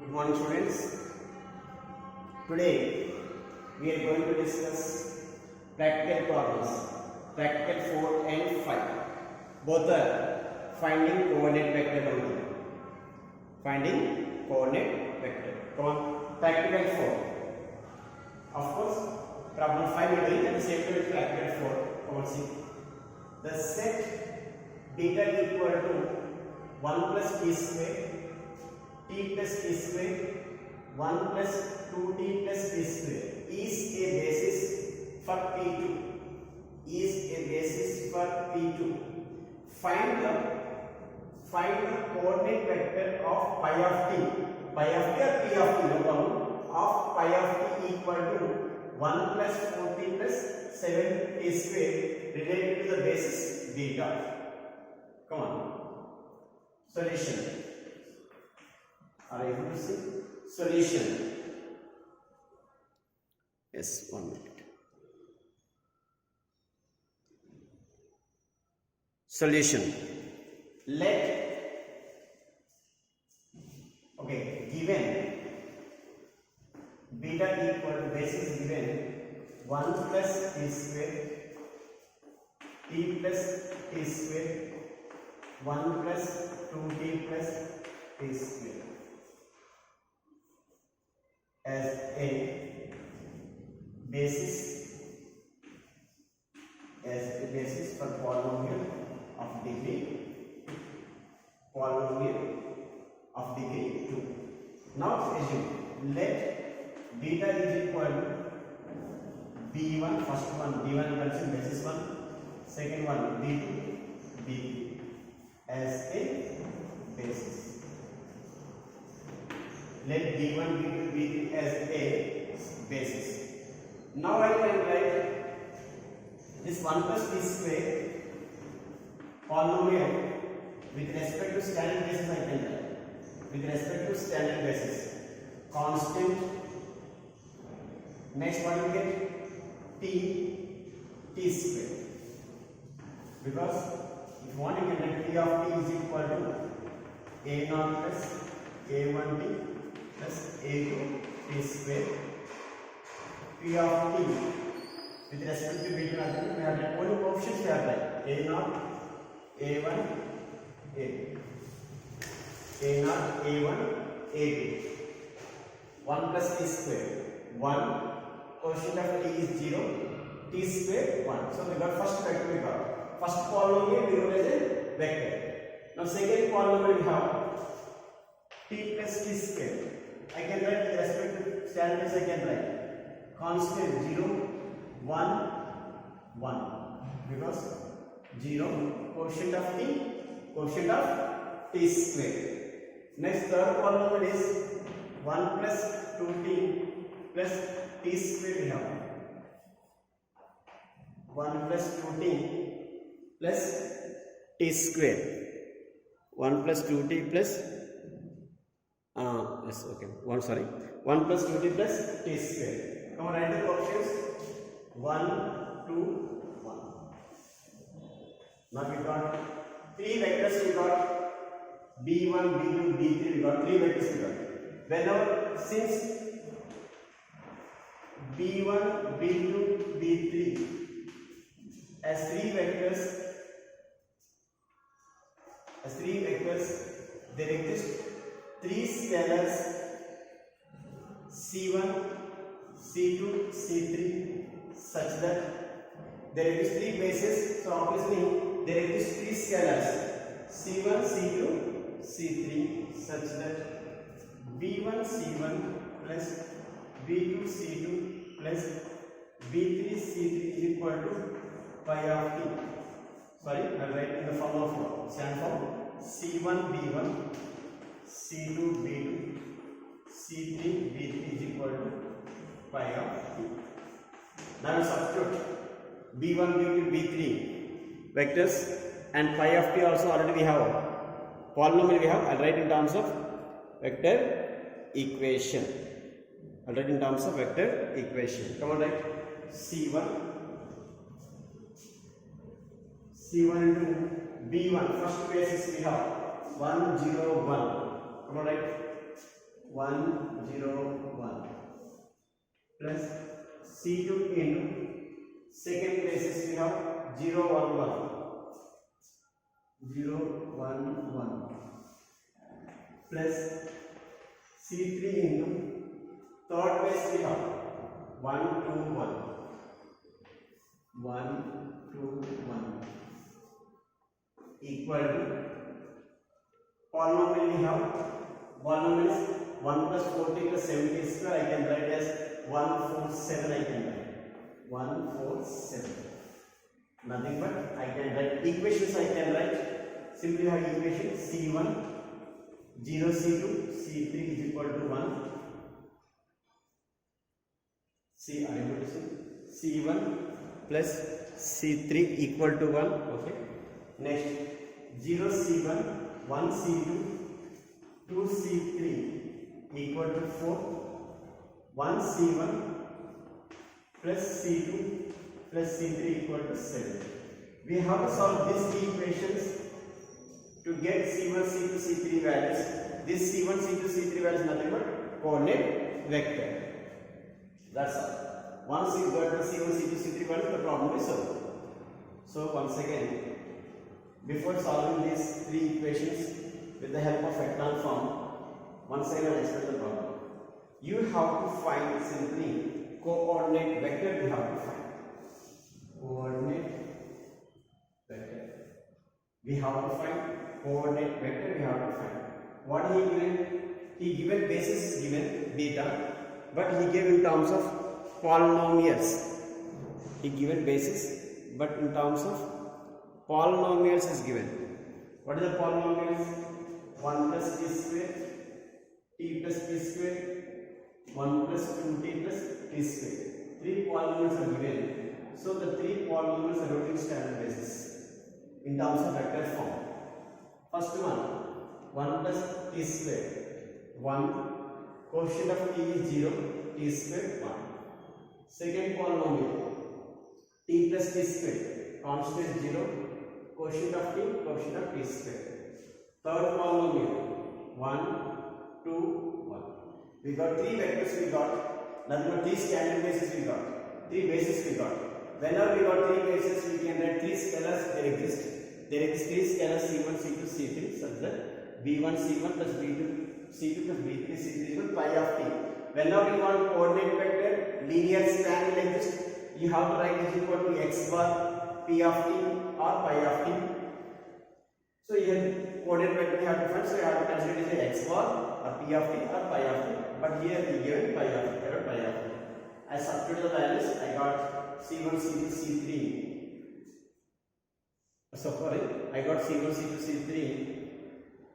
Good morning, students. Today we are going to discuss practical problems, practical 4 and 5. Both are finding coordinate vector only. Finding coordinate vector. Come on, practical 4. Of course, problem 5 we are doing at the same time with practical 4. Come on, see. The set beta equal to 1 plus t square t plus t square 1 plus 2t plus t square is a basis for P2. Is a basis for P2. Find the coordinate vector of pi of t. Pi of t or p of t, no problem. Of pi of t equal to 1 plus 4t plus 7t square related to the basis beta. Come on. Solution. Are you able to see? Solution. Yes, 1 minute. Solution. Given beta equal to basis given 1 plus t square t plus t square 1 plus 2t plus t square as a basis for polynomial of degree 2. Now assume let beta is equal to b1, first one b1 equals to basis 1, second one b2 b3 as a basis. Let b1 b2 b3 as a basis. Now I can write this 1 plus t square polynomial with respect to standard basis. I can write with respect to standard basis constant. Next what you get t square, because if you want you can write p of t is equal to a0 plus a1t plus a2 t square. P of t with respect to beta we have written only coefficients we have written a0 a1 a2 a0 a1 a2 1 plus t square 1, quotient of t is 0, t square 1. So we got first vector, we got first polynomial we wrote as a vector. Now second polynomial we have t plus t square. I can write with respect to standard basis. I can write constant 0 1 1, because 0 quotient of t square. Next third polynomial is 1 plus 2t plus t square. We have 1 plus 2t plus t square. 1 plus 2t plus yes, okay. 1 plus 2t plus t square. Come on, write the options 1 2 1. Now we got 3 vectors. We got b1 b2 b3. We got 3 vectors. We got whenever, since b1 b2 b3 as 3 vectors, there exist 3 scalars c1 c2 c3 such that there exist 3 bases. So obviously there exist 3 scalars c1 c2 c3 such that b1 c1 plus b2 c2 plus b3 c3 is equal to pi of t. Sorry, I will write in the form of stand form c1 b1 c2 b2 c3 b3 is equal to pi of t. Now substitute b1 b2 b3 vectors and pi of t also already we have polynomial we have. I'll write in terms of vector equation. I'll write in terms of vector equation. Come on, write c1 into b1. First basis we have 1 0 1. Come on, write 1 0 1 plus C2 into second basis we have 0 1 1 0 1 1 plus C3 into third base we have 1 2 1 1 2 1 equal to polynomial we have polynomial is 1 plus 40 plus 70 square I can write as 147 I can write 147 nothing but I can write equations I can write simply have equation C1 0 C2 C3 is equal to 1 C I am going to say C1 plus C3 equal to 1 okay next 0 C1 1 C2 2 C3 equal to 4 1 C1 plus C2 plus C3 equal to 7 we have to solve these equations to get C1 C2 C3 values this C1 C2 C3 values nothing but coordinate vector that's all once you got the C1 C2 C3 values the problem is solved so once again before solving these three equations with the help of echelon form once again I will explain the problem you have to find simply coordinate vector you have to find coordinate vector we have to find coordinate vector we have to find what he given basis is given beta but he gave in terms of polynomials he given basis but in terms of polynomials is given what is the polynomials 1 plus t square t plus t square 1 plus 2t plus t square three polynomials are given so the three polynomials are written in standard basis in terms of vector form first one 1 plus t square 1 quotient of t is 0 t square 1 second polynomial t plus t square constant is 0 quotient of t square third polynomial 1 2 1 we got three vectors we got nothing but three standard bases we got three bases we got whenever we got three bases we can write three scalars there exist three scalars c1 c2 c3 such that b1 c1 plus b2 c2 plus b3 c3 equal pi of t whenever we want coordinate vector linear span will exist you have to write is equal to x bar p of t or pi of t so here coordinate vector we have to find so you have to consider it as x bar or p of t or pi of t but here we given pi of t or pi of t I substitute the values I got c1 c2 c3 so sorry I got c1 c2 c3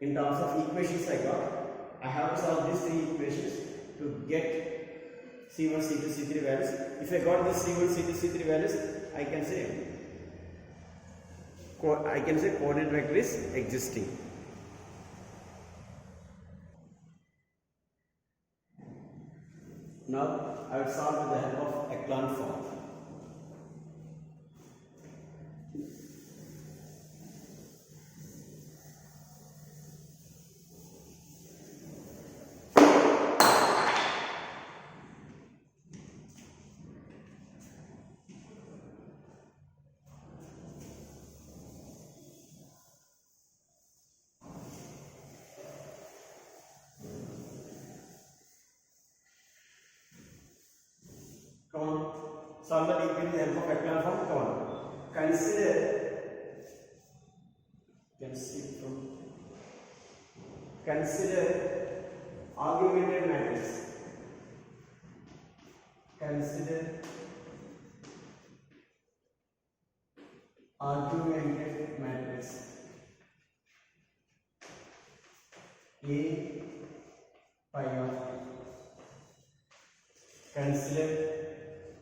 in terms of equations I have to solve these three equations to get c1 c2 c3 values if I got this c1 c2 c3 values I can say coordinate vector is existing now I will solve with the help of echelon form come on solve the equation with the help of echelon form come on consider augmented matrix consider augmented matrix A pi of t consider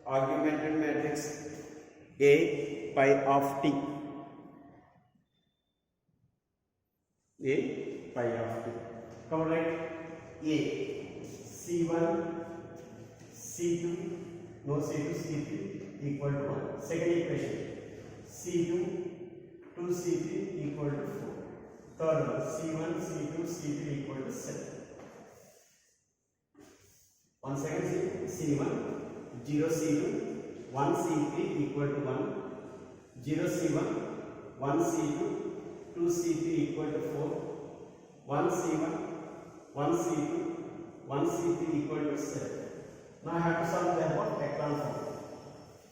augmented matrix A pi of t A pi of t come on write A C1 C2 no C2 C3 equal to 1 second equation C2 2C3 equal to 4 third one C1 C2 C3 equal to 7 Once again C1, 0 C2, 1 C3 equal to 1, 0 C1, 1 C2, 2 C3 equal to 4, 1 C1, 1 C2, 1 C3 equal to 7. Now I have to solve the above echelon form.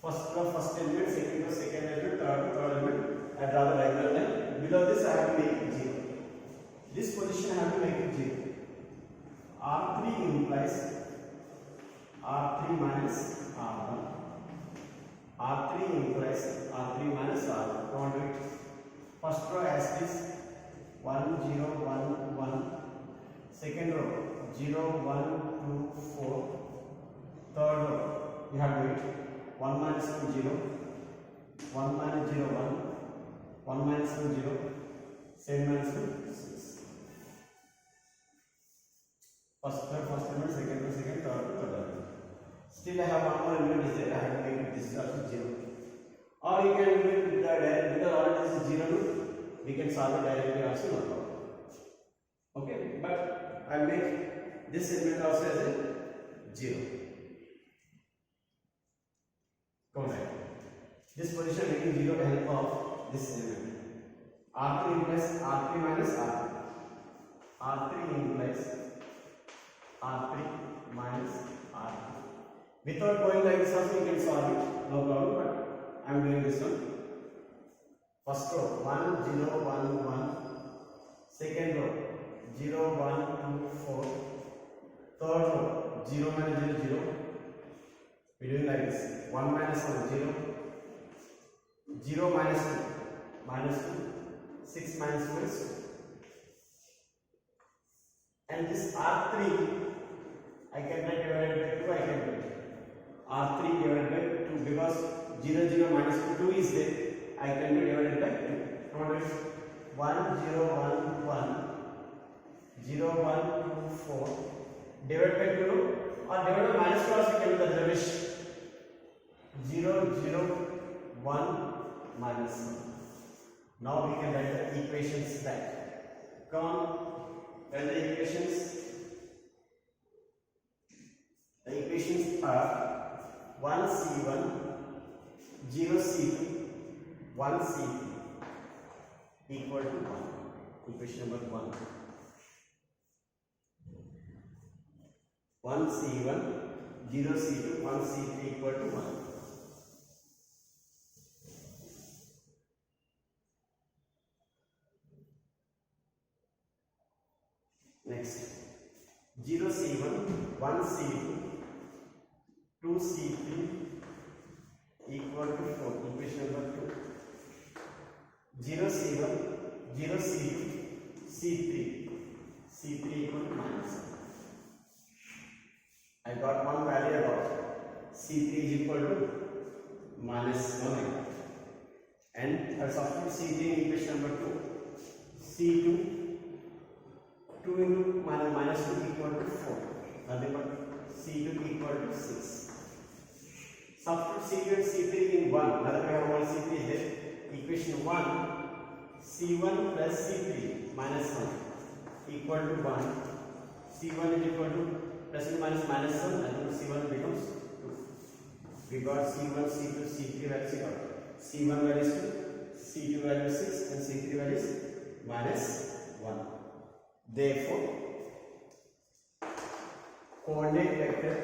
First row, first element, second row, second element, third element. I draw the diagonal line. Below this I have to make it 0. This position I have to make it 0. R3 implies R3 minus R1. R3 implies R3 minus R1. Don't do it. First row as this 1 0 1 1. Second row 0 1 2 4. Third row you have to do it. 1 minus 1 0. 1 minus 0 1. 1 minus 1 0. 7 minus 1 6. First element, second row, second, third element. Still I have one more element is there. I have to make it this is also 0. Or you can do it with the direct, because already this is 0, we can solve it directly also, no problem. Okay, but I will make this element also as a 0. Come back. This position making 0 with help of this element. R3 implies R3 minus R3. R3 implies R3 minus R3. Without going like this also you can solve it, no problem, but I am doing this one. First row 1 0 1 1. Second row 0 1 2 4. Third row 0 minus 0 0. We are doing like this. 1 minus 1 0. 0 minus 2 minus 2. 6 minus 2 is 2. And this R3 I can write divided by 2, I can write R3 divided by 2 because 0 0 minus 2 is there. I can do divided by 2. Note it. 1 0 1 1 0 1 2 4 divided by 2 or divided by minus 2 also you can do the rubbish. 0 0 1 minus 1. Now we can write the equations back. Come on, write the equations. The equations are 1 C1, 0 C2, 1 C3 equal to 1. Equation number 1. 1 C1, 0 C2, 1 C3 equal to 1. Next, 0 C1, 1 C2, 2 C3 equal to 4. Equation number 2. 0 C1, 0 C2, C3. C3 equal to minus 1. I got one value about C3 is equal to minus 1. And I substitute C3 in equation number 2. C2 2 into minus 2 equal to 4. Nothing but C2 equal to 6. Substitute C2 and C3 in 1. Another way of one C3 is there. Equation 1 C1 plus C3 minus 1 equal to 1. C1 is equal to plus and minus 1 and C1 becomes 2. We got C1, C2, C3 values got. C1 value is 2, C2 value is 6 and C3 value is minus 1. Therefore, coordinate vector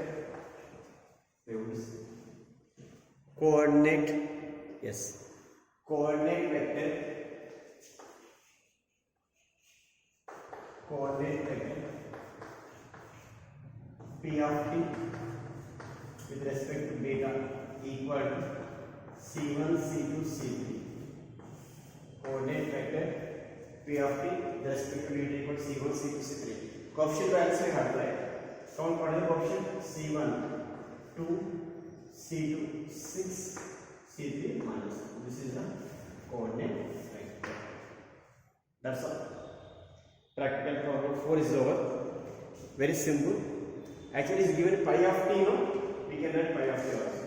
coordinate vector P of t with respect to beta equal to C1, C2, C3. Coordinate vector P of t with respect to beta equal to C1, C2, C3. Coefficient values we have, right? Count what is the coefficient? C1 2, C2 6, C3 minus 2. This is the coordinate vector. That's all. Practical problem 4 is over. Very simple. Actually, it is given pi of t, no? We can write pi of t also.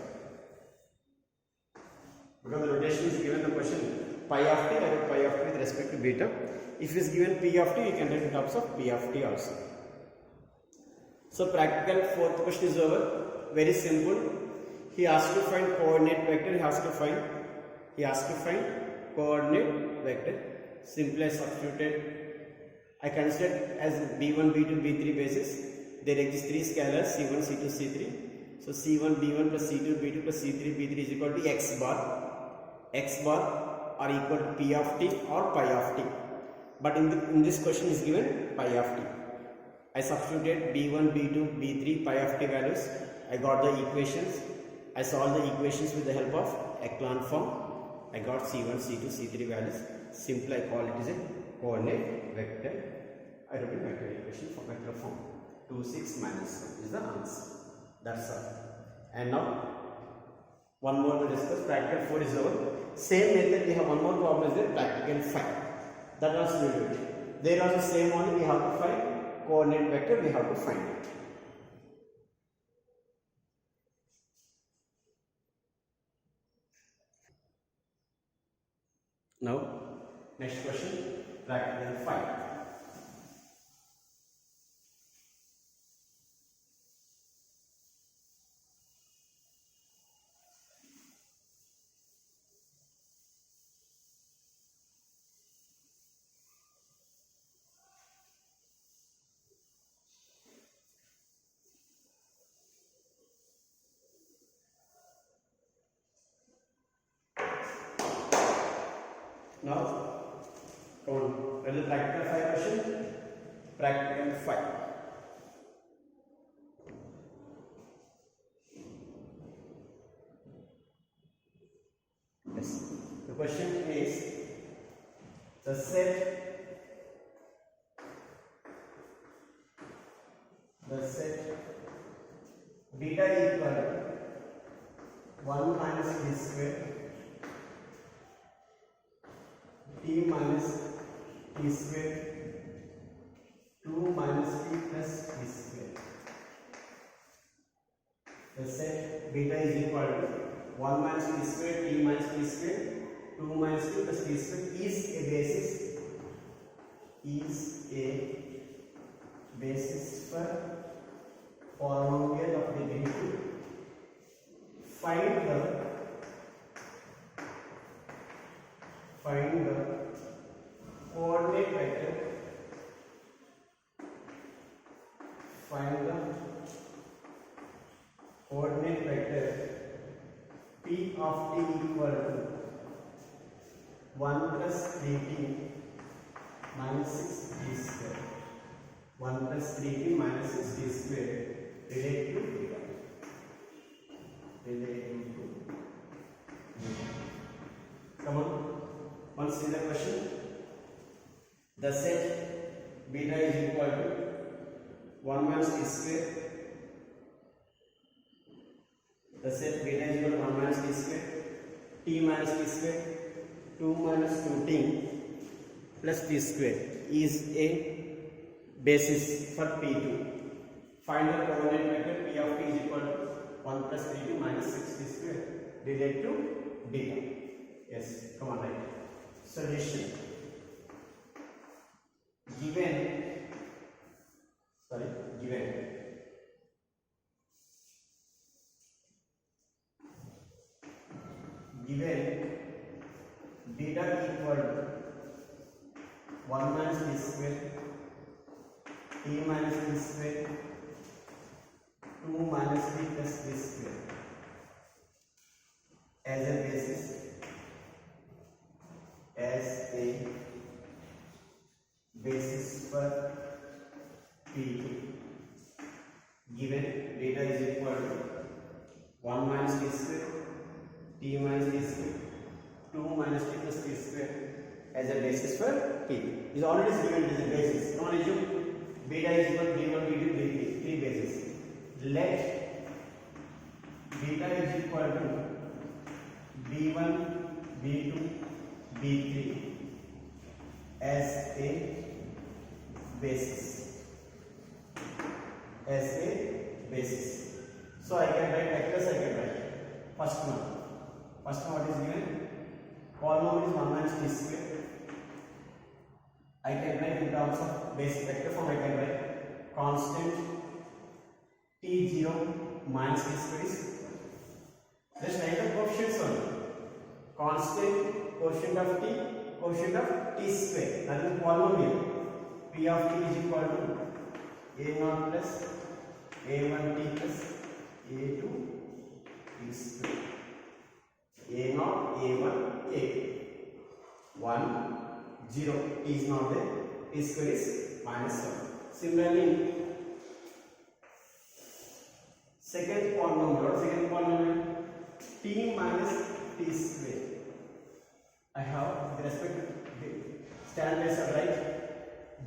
Because the rotation is given the question pi of t, I wrote pi of t with respect to beta. If it is given p of t, you can write in terms of p of t also. So practical fourth question is over. Very simple. He asked to find coordinate vector. He asked to find coordinate vector. Simply I substituted. I considered as b1, b2, b3 basis. There exist three scalars c1, c2, c3. So c1, b1 plus c2, b2 plus c3, b3 is equal to x bar. X bar are equal to p of t or pi of t. But in this question is given pi of t. I substituted b1, b2, b3 pi of t values. I got the equations. I solved the equations with the help of echelon form. I got c1, c2, c3 values. Simply I call it as a coordinate vector. I wrote a vector equation for vector form. 2, 6, minus 1 is the answer. That's all. And now one more to discuss. Practical 4 is over. Same method, we have one more problem is there, practical 5. That also we will do it. There also same only, we have to find coordinate vector, we have to find it. Now, next question, practical 5. Now, come on, what is the practical 5 question? Practical 5. Yes. The question is the set beta equal 1 minus b square t minus t square 2 minus t plus t square. The set beta is equal to 1 minus t square, t minus t square, 2 minus t plus t square is a basis for polynomial of degree 2. Find the coordinate vector. Find the coordinate vector p of t equal to 1 plus 3t minus 6t square. 1 plus 3t minus 6t square related to beta. Come on, once in the question, the set beta is equal to 1 minus t square. The set beta is equal to 1 minus t square, t minus t square, 2 minus 2t plus t square is a basis for P2. Find the coordinate vector P of t is equal to 1 plus 3t minus 6t square related to beta. Yes, come on, right. Solution. Given beta equal to 1 minus t square, t minus t square, 2 minus t plus t square as a basis for P2. Given beta is equal to 1 minus t square, t minus t square, 2 minus t plus t square as a basis for P. Is already given as a basis. No issue. Beta is equal to b1, b2, b3. 3 bases. Let beta is equal to b1, b2, b3 as a basis. So I can write vectors. I can write first one what is given? Polynomial is 1 minus t square. I can write in terms of basic vector form. I can write constant t0 minus t square is, just write the coefficients only. Constant, quotient of t, quotient of t square, that is polynomial. P of t is equal to a0 plus a1t plus a2 t square. a0, a1, a2. 1, 0, t is not there, t square is minus 1. Similarly, second polynomial, t minus t square. I have with respect to standard base of right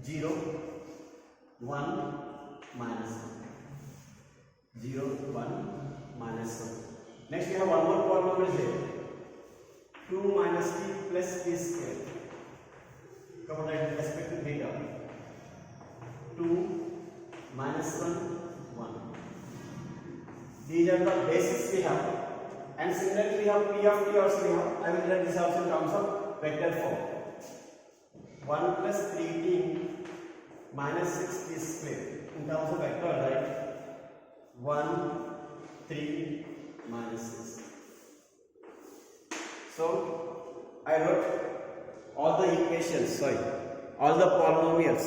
0, 1, minus 1. 0, 1, minus 1. Next we have one more polynomial here. 2 minus t plus t square. Come on, with respect to theta. 2 minus 1, 1. These are the bases we have. And similarly, we have p of t also we have. I will write this also in terms of vector form. 1 plus 3t minus 6t square. In terms of vector, right? 1, 3, minus 6. So, I wrote all the equations, all the polynomials.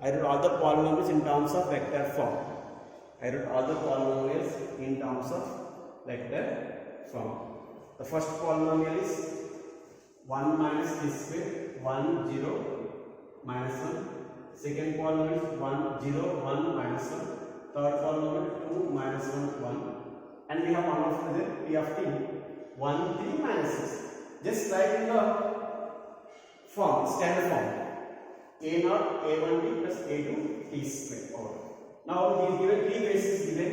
I wrote all the polynomials in terms of vector form. I wrote all the polynomials in terms of vector form. The first polynomial is 1 minus t square, 1, 0, minus 1. Second polynomial is 1, 0, 1, minus 1. Third polynomial 2, minus 1, 1. And we have one of the p of t, 1, 3, minus 6. Just write in the form, standard form. a0, a1t plus a2 t square over. Now he is given three bases given.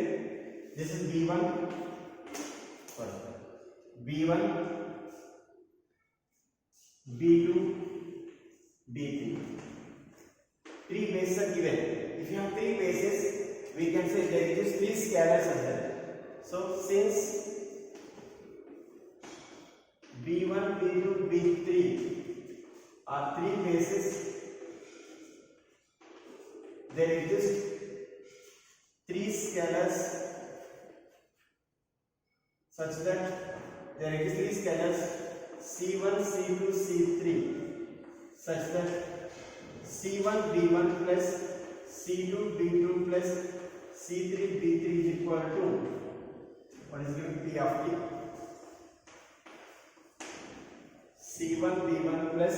This is b1, b1, b2, b3. Three bases are given. If you have three bases, we can say there is three scalars are there. So since b1, b2, b3 are three bases, there exist three scalars such that there exist three scalars c1, c2, c3 such that c1, b1 plus c2, b2 plus c3, b3 is equal to what is given p of t. c1, b1 plus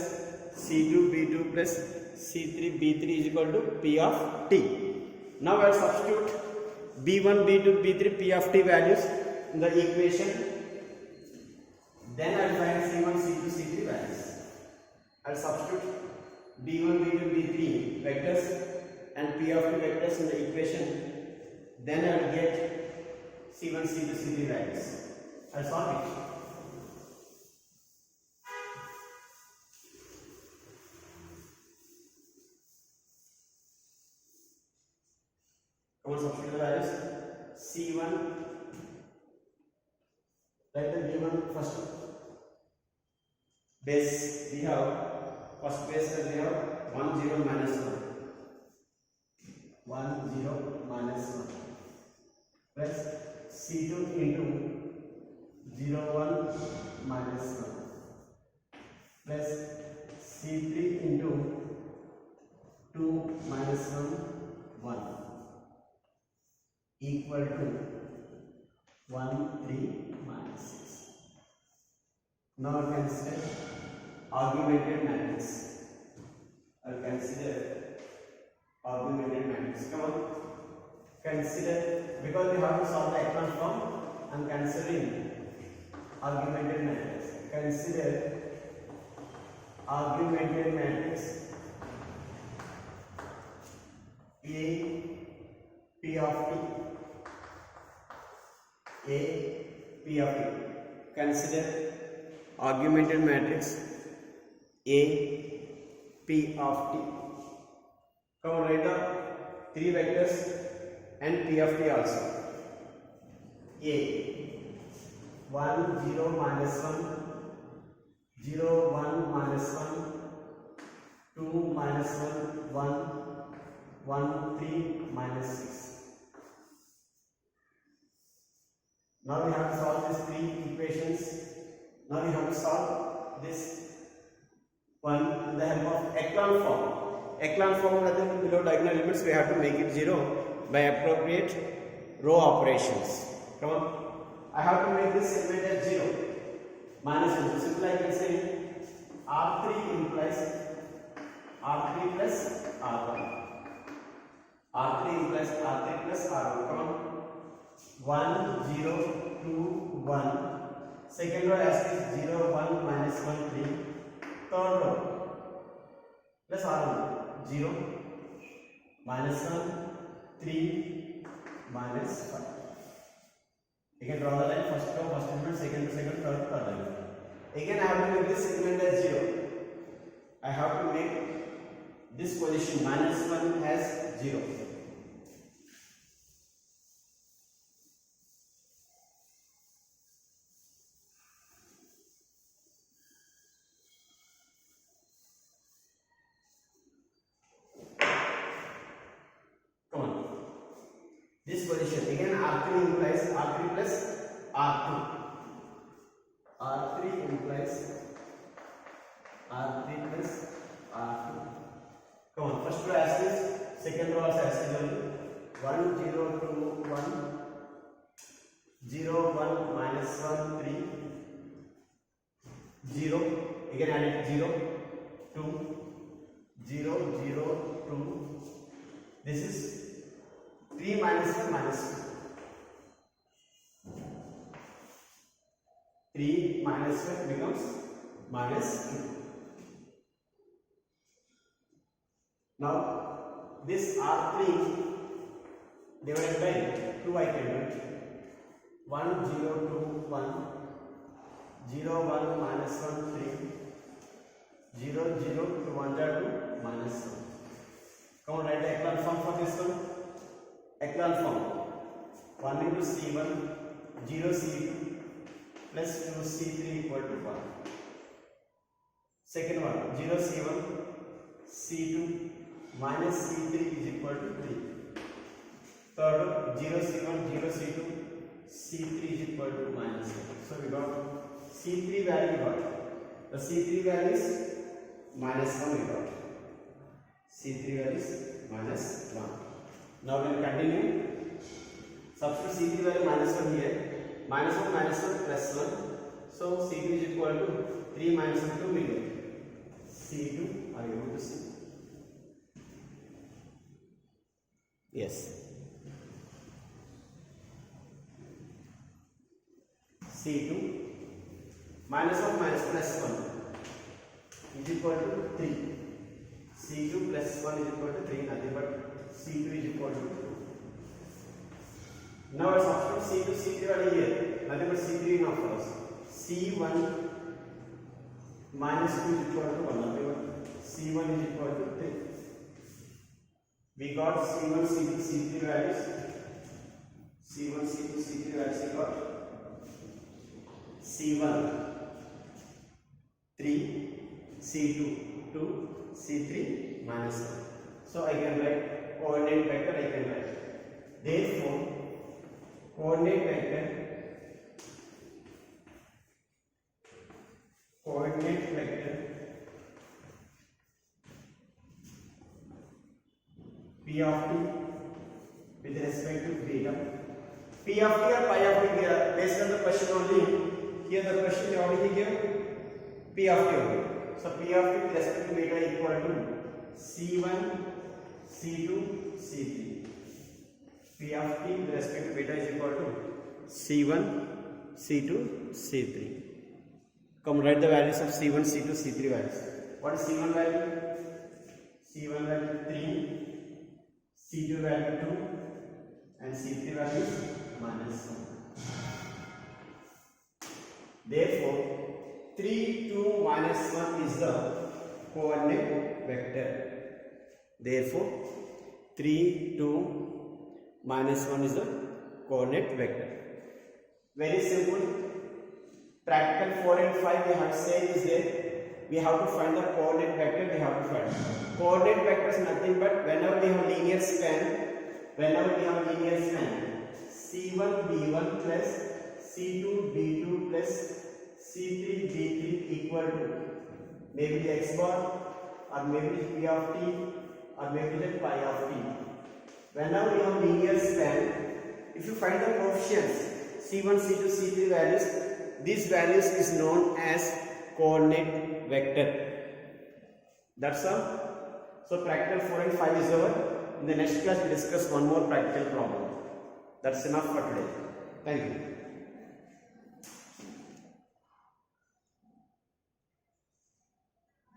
c2, b2 plus c3, b3 is equal to p of t. Now I will substitute b1, b2, b3, p of t values in the equation. Then I will find c1, c2, c3 values. I will substitute b1, b2, b3 vectors and p of t vectors in the equation. Then I will get c1, c2, c3 values. I will solve it. Substitute the values. c1, write the b1 first base. We have first base that we have 1, 0, minus 1. 1, 0, minus 1 plus c2 into 0, 1, minus 1 plus c3 into 2, minus 1, 1 equal to 1, 3, minus 6. Now I consider augmented matrix. I will consider augmented matrix. Come on. Consider, because we have to solve the echelon form, I am considering augmented matrix. Consider augmented matrix A P of t. A P of t. Consider augmented matrix A P of t. Come on, write the three vectors and P of t also. A 1, 0, minus 1, 0, 1, minus 1, 2, minus 1, 1, 1, 3, minus 6. Now we have to solve these three equations. Now we have to solve this one with the help of echelon form. Echelon form, nothing below diagonal elements, we have to make it 0 by appropriate row operations. Come on. I have to make this segment as 0. Minus 1. So simply I can say R3 implies R3 plus R1. R3 implies R3 plus R1. Come on. 1, 0, 2, 1. Second row as is 0, 1, minus 1, 3. Third row plus R1. 0, minus 1, 3, minus 5. You can draw the line first row, first element, second, third line. Again, I have to make this segment as 0. I have to make this position minus 1 as 0. Come on. This position again R3 implies R3 plus R2. R3 implies R3 plus R2. Come on, first row as is, second row as is only. 1, 0, 2, 1, 0, 1, minus 1, 3, 0, again add it 0, 2, 0, 0, 2. This is 3 minus 1 minus 2. 3 minus 1 becomes minus 2. Now this R3 divided by 2 I can write 1, 0, 2, 1, 0, 1, minus 1, 3, 0, 0, 2, 1, 2, minus 1. Come on, write the echelon form for this one. Echelon form 1 into C1, 0 C2 plus 2 C3 equal to 1. Second one 0 C1, C2 minus C3 is equal to 3. Third 0 C1, 0 C2, C3 is equal to minus 1. So we got C3 value we got. The C3 value is minus 1 we got. C3 value is minus 1. Now we will continue. Substitute C3 value minus 1 here. Minus 1 plus 1. So C2 is equal to 3 minus 1 2 will get. C2 are you able to see? Yes. C2 minus 1 plus 1 is equal to 3. C2 plus 1 is equal to 3, nothing but C2 is equal to 2. Now let's substitute C2, C3 are here, nothing but C3 now for us. C1 minus 2 is equal to 1, nothing but C1 is equal to 3. We got C1, C2, C3 values. C1, C2, C3 values we got. C1 3, C2 2, C3 minus 1. So I can write coordinate vector, I can write. Therefore, coordinate vector P of t with respect to beta. P of t or pi of t based on the question only. Here the question is already given P of t only. So P of t with respect to beta equal to C1, C2, C3. P of t with respect to beta is equal to C1, C2, C3. Come write the values of C1, C2, C3 values. What is C1 value? C1 value 3, C2 value 2, and C3 value minus 1. Therefore, 3, 2, minus 1 is the coordinate vector. Therefore, 3, 2, minus 1 is the coordinate vector. Very simple. Practical 4 and 5 we have said is there. We have to find the coordinate vector. We have to find coordinate vector is nothing but whenever we have linear span, C1 B1 plus C2 D2 plus C3 D3 equal to maybe x bar or maybe p of t or maybe the pi of t. Whenever you have linear span, if you find the coefficients C1, C2, C3 values, these values is known as coordinate vector. That's all. So practical 4 and 5 is over. In the next class we discuss one more practical problem. That's enough for today. Thank you.